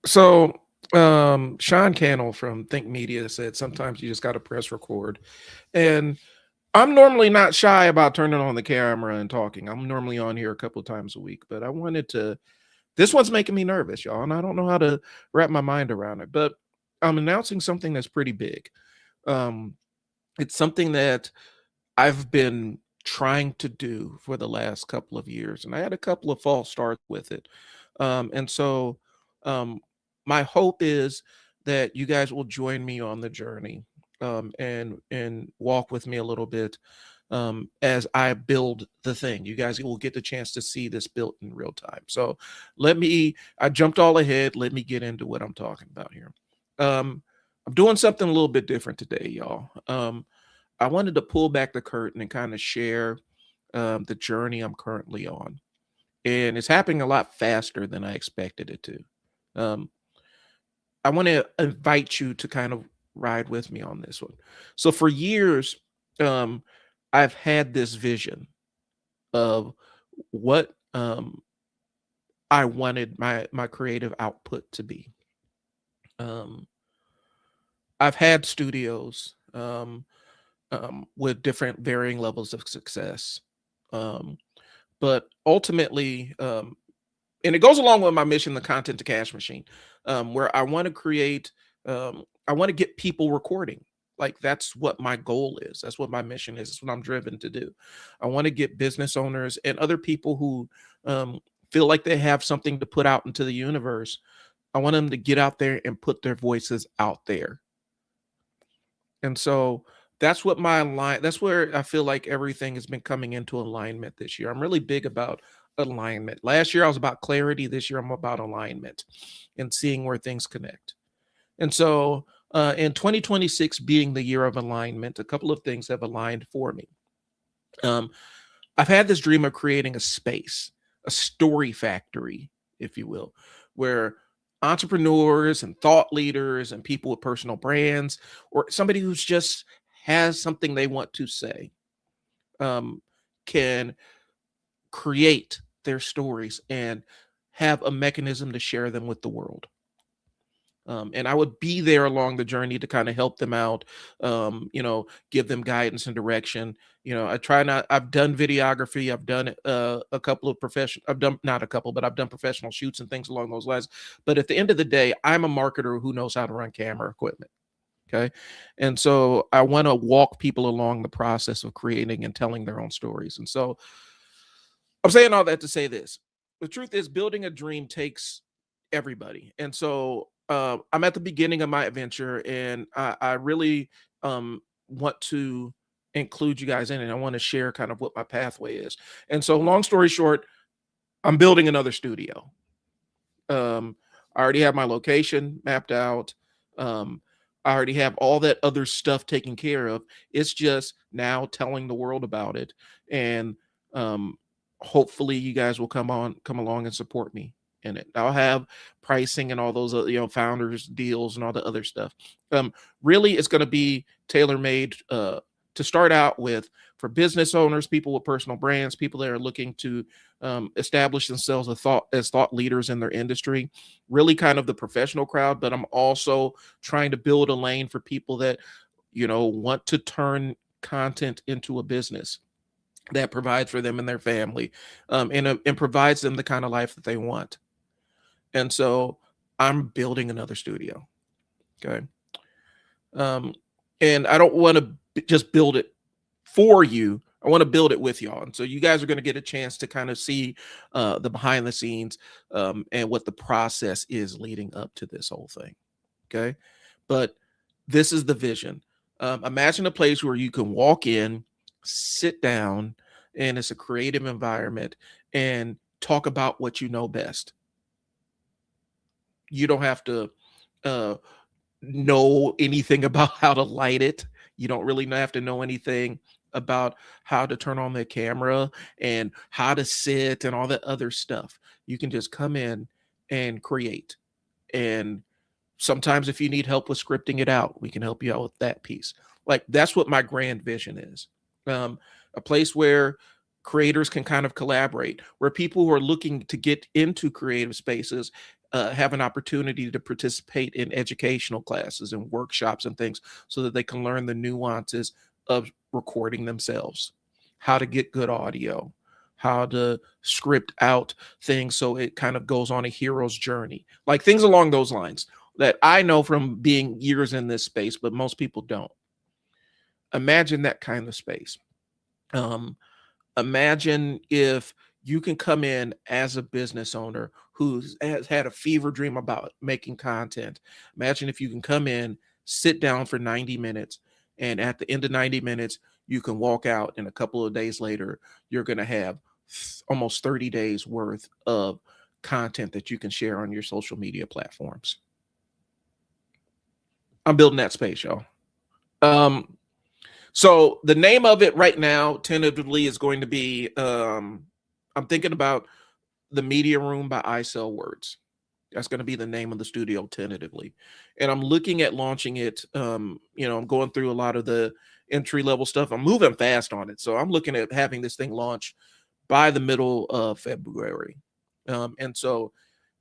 So, Sean Cannell from Think Media said sometimes you just got to press record. And I'm normally not shy about turning on the camera and talking. I'm normally on here a couple of times a week, but I wanted to. This one's making me nervous, y'all, and I don't know how to wrap my mind around it. But I'm announcing something that's pretty big. Um, it's something that I've been trying to do for the last couple of years, and I had a couple of false starts with it. And so, um, my hope is that you guys will join me on the journey, and walk with me a little bit, as I build the thing. You guys will get the chance to see this built in real time. So, I jumped all ahead. Let me get into what I'm talking about here. Um, I'm doing something a little bit different today, y'all. I wanted to pull back the curtain and kind of share the journey I'm currently on. And it's happening a lot faster than I expected it to. Um, I want to invite you to kind of ride with me on this one. So, for years, um, I've had this vision of what I wanted my creative output to be. Um, I've had studios with different varying levels of success. Um, but ultimately, and it goes along with my mission, the content to cash machine, where I want to create, I want to get people recording. Like, that's what my goal is. That's what my mission is. It's what I'm driven to do. I want to get business owners and other people who feel like they have something to put out into the universe. I want them to get out there and put their voices out there. And so that's where I feel like everything has been coming into alignment this year. I'm really big about alignment. Last year I was about clarity. This year I'm about alignment and seeing where things connect. And so, in 2026 being the year of alignment, a couple of things have aligned for me. Um, I've had this dream of creating a space, a story factory, if you will, where entrepreneurs and thought leaders and people with personal brands, or somebody who's just has something they want to say, um, can create their stories and have a mechanism to share them with the world. And I would be there along the journey to kind of help them out, give them guidance and direction. I've done videography, I've done a couple of professional, I've done not a couple, but I've done professional shoots and things along those lines. But at the end of the day, I'm a marketer who knows how to run camera equipment. Okay. And so I want to walk people along the process of creating and telling their own stories. And so I'm saying all that to say this. The truth is, building a dream takes everybody. And so, I'm at the beginning of my adventure, and I really want to include you guys in it. I want to share kind of what my pathway is. And so, long story short, I'm building another studio. Um, I already have my location mapped out. Um, I already have all that other stuff taken care of. It's just now telling the world about it, and um, hopefully, you guys will come along and support me in it. I'll have pricing and all those, founders deals and all the other stuff. Um, Really, it's going to be tailor made to start out with for business owners, people with personal brands, people that are looking to establish themselves as thought leaders in their industry, really kind of the professional crowd. But I'm also trying to build a lane for people that, want to turn content into a business that provides for them and their family, and provides them the kind of life that they want. And so I'm building another studio. Okay. Um, and I don't want to just build it for you. I want to build it with y'all. And so you guys are going to get a chance to kind of see the behind the scenes, and what the process is leading up to this whole thing. Okay. But this is the vision. Imagine a place where you can walk in, sit down, and it's a creative environment, and talk about what you know best. You don't have to uh, know anything about how to light it. You don't really have to know anything about how to turn on the camera and how to sit and all that other stuff. You can just come in and create. And sometimes if you need help with scripting it out, we can help you out with that piece. Like, that's what my grand vision is. A place where creators can kind of collaborate, where people who are looking to get into creative spaces have an opportunity to participate in educational classes and workshops and things so that they can learn the nuances of recording themselves, how to get good audio, how to script out things so it kind of goes on a hero's journey, like things along those lines that I know from being years in this space, but most people don't. Imagine that kind of space. Um, Imagine if you can come in as a business owner who has had a fever dream about making content. Imagine if you can come in, sit down for 90 minutes, and at the end of 90 minutes, you can walk out, and a couple of days later, you're going to have almost 30 days worth of content that you can share on your social media platforms. I'm building that space, y'all. So the name of it right now, tentatively, is going to be I'm thinking about the Media Room by I Sell Words. That's going to be the name of the studio tentatively. And I'm looking at launching it. I'm going through a lot of the entry level stuff. I'm moving fast on it. So I'm looking at having this thing launched by the middle of February. And so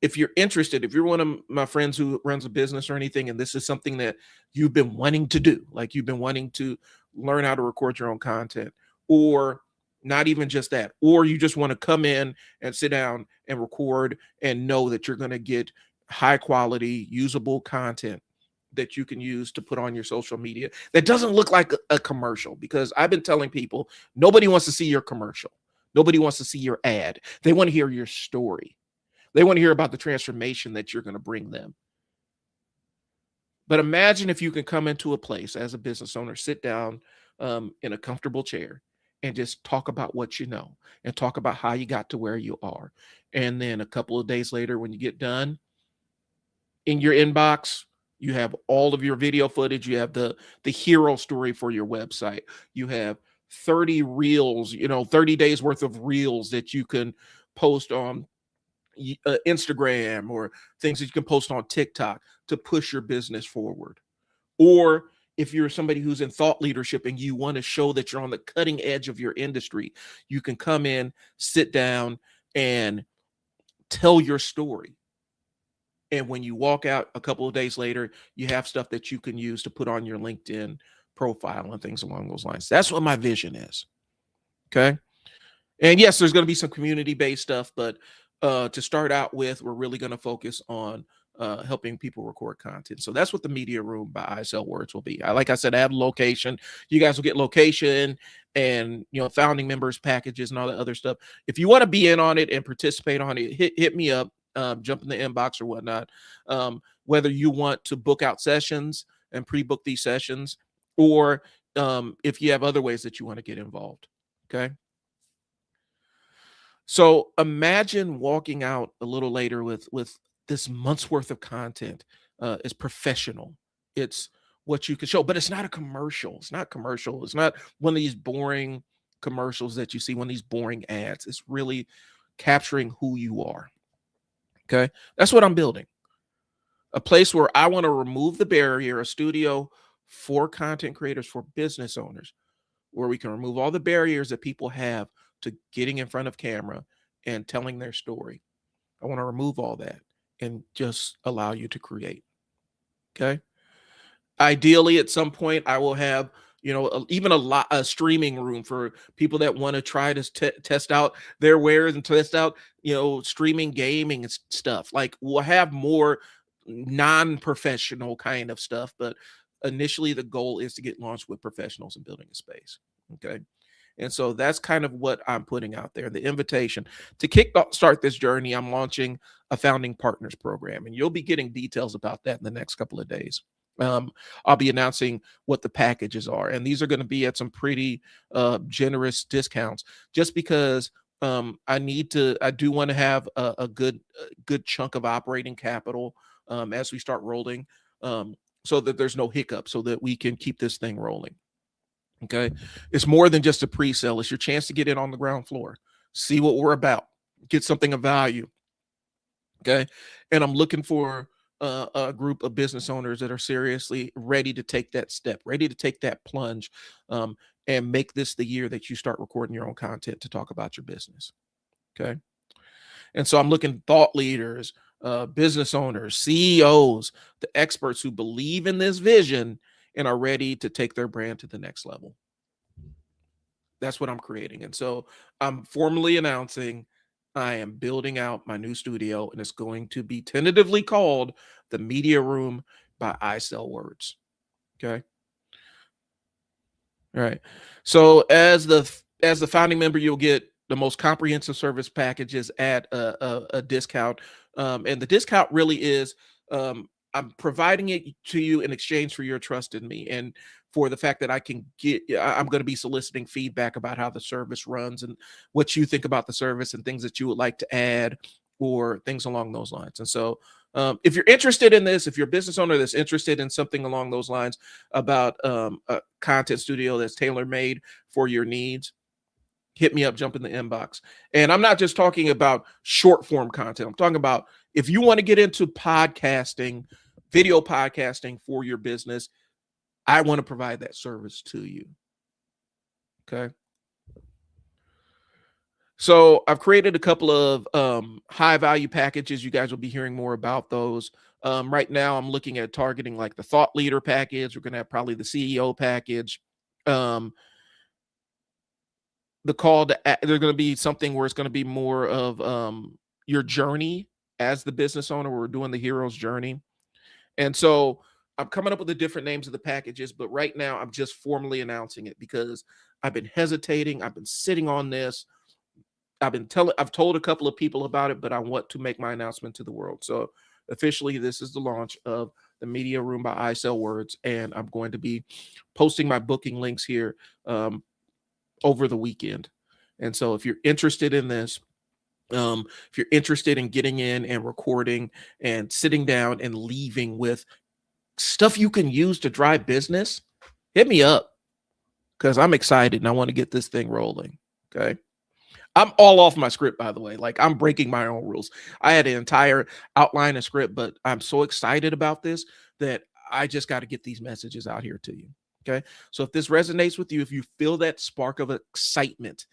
if you're interested, if you're one of my friends who runs a business or anything, and this is something that you've been wanting to do, like you've been wanting to learn how to record your own content, or not even just that, or you just want to come in and sit down and record and know that you're going to get high quality, usable content that you can use to put on your social media that doesn't look like a commercial. Because I've been telling people, nobody wants to see your commercial. Nobody wants to see your ad. They want to hear your story. They want to hear about the transformation that you're going to bring them. But imagine if you can come into a place as a business owner, sit down in a comfortable chair and just talk about what you know and talk about how you got to where you are. And then a couple of days later, when you get done, in your inbox, you have all of your video footage. You have the hero story for your website. You have 30 reels, 30 days worth of reels that you can post on Instagram, or things that you can post on TikTok to push your business forward. Or if you're somebody who's in thought leadership and you want to show that you're on the cutting edge of your industry, you can come in, sit down, and tell your story. And when you walk out a couple of days later, you have stuff that you can use to put on your LinkedIn profile and things along those lines. That's what my vision is. Okay. And yes, there's going to be some community-based stuff, but to start out with, we're really going to focus on helping people record content. So that's what the Media Room by I Sell Words will be. Like I said, I have location. You guys will get location and founding members packages and all that other stuff. If you want to be in on it and participate on it, hit me up, jump in the inbox or whatnot. Whether you want to book out sessions and pre-book these sessions, or if you have other ways that you want to get involved. Okay. So imagine walking out a little later with this month's worth of content. It's professional. It's what you can show, but it's not a commercial. It's not commercial. It's not one of these boring commercials that you see, one of these boring ads. It's really capturing who you are. Okay. That's what I'm building. A place where I want to remove the barrier, a studio for content creators, for business owners, where we can remove all the barriers that people have to getting in front of camera and telling their story. I want to remove all that and just allow you to create. Okay. Ideally, at some point, I will have, even a streaming room for people that want to try to test out their wares and test out, streaming gaming and stuff. Like, we'll have more non-professional kind of stuff, but initially the goal is to get launched with professionals and building a space. Okay. And so that's kind of what I'm putting out there. The invitation to start this journey, I'm launching a founding partners program, and you'll be getting details about that in the next couple of days. I'll be announcing what the packages are, and these are going to be at some pretty generous discounts, just because I do want to have a good chunk of operating capital as we start rolling, so that there's no hiccup, so that we can keep this thing rolling. Okay. It's more than just a pre-sale. It's your chance to get in on the ground floor, see what we're about, get something of value. Okay. And I'm looking for a group of business owners that are seriously ready to take that step, ready to take that plunge, and make this the year that you start recording your own content to talk about your business. Okay. And so I'm looking thought leaders, business owners, CEOs, the experts who believe in this vision and are ready to take their brand to the next level. That's what I'm creating. And so I'm formally announcing I am building out my new studio, and it's going to be tentatively called the Media Room by I Sell Words. Okay. All right. So as the founding member, you'll get the most comprehensive service packages at a discount. And the discount really is I'm providing it to you in exchange for your trust in me and for the fact that I'm going to be soliciting feedback about how the service runs and what you think about the service and things that you would like to add or things along those lines. And so if you're interested in this, if you're a business owner that's interested in something along those lines about a content studio that's tailor made for your needs, hit me up, jump in the inbox. And I'm not just talking about short form content. I'm talking about if you want to get into podcasting, video podcasting for your business, I want to provide that service to you. Okay. So I've created a couple of high value packages. You guys will be hearing more about those. Right now, I'm looking at targeting like the thought leader package. We're going to have probably the CEO package. The call to there's going to be something where it's going to be more of your journey as the business owner. We're doing the hero's journey. And so I'm coming up with the different names of the packages, but right now I'm just formally announcing it because I've been hesitating. I've been sitting on this. I've told a couple of people about it, but I want to make my announcement to the world. So officially, this is the launch of the Media Room by I Sell Words, and I'm going to be posting my booking links here over the weekend. And so if you're interested in this, if you're interested in getting in and recording and sitting down and leaving with stuff you can use to drive business, hit me up because I'm excited and I want to get this thing rolling. Okay. I'm all off my script, by the way. Like I'm breaking my own rules. I had an entire outline of script, but I'm so excited about this that I just got to get these messages out here to you. Okay. So if this resonates with you, if you feel that spark of excitement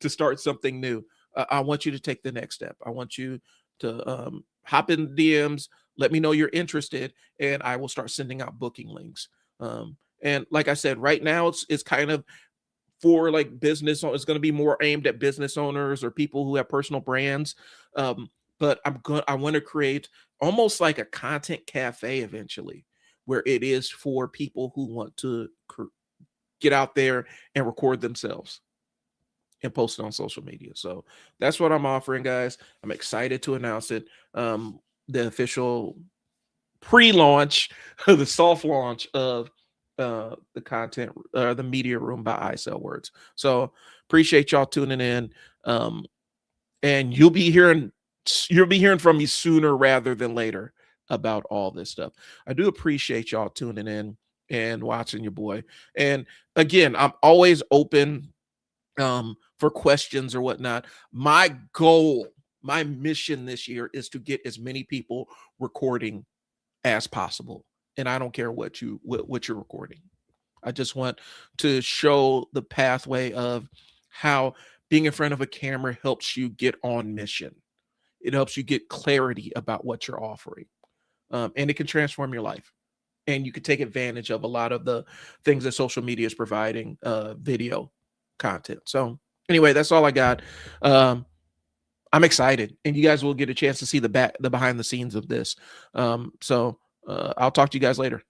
to start something new, I want you to take the next step. I want you to hop in DMs, let me know you're interested, and I will start sending out booking links. And like I said, right now it's kind of for like business. It's going to be more aimed at business owners or people who have personal brands. But I want to create almost like a content cafe eventually, where it is for people who want to get out there and record themselves and post it on social media. So that's what I'm offering, guys. I'm excited to announce it. The official pre-launch, the soft launch of the content, the Media Room by I Sell Words. So appreciate y'all tuning in. And you'll be hearing from me sooner rather than later about all this stuff. I do appreciate y'all tuning in and watching your boy. And again, I'm always open for questions or whatnot. My goal, my mission this year is to get as many people recording as possible. And I don't care what you're recording. I just want to show the pathway of how being in front of a camera helps you get on mission. It helps you get clarity about what you're offering. And it can transform your life. And you can take advantage of a lot of the things that social media is providing, video content. So anyway, that's all I got. I'm excited, and you guys will get a chance to see the behind the scenes of this. So I'll talk to you guys later.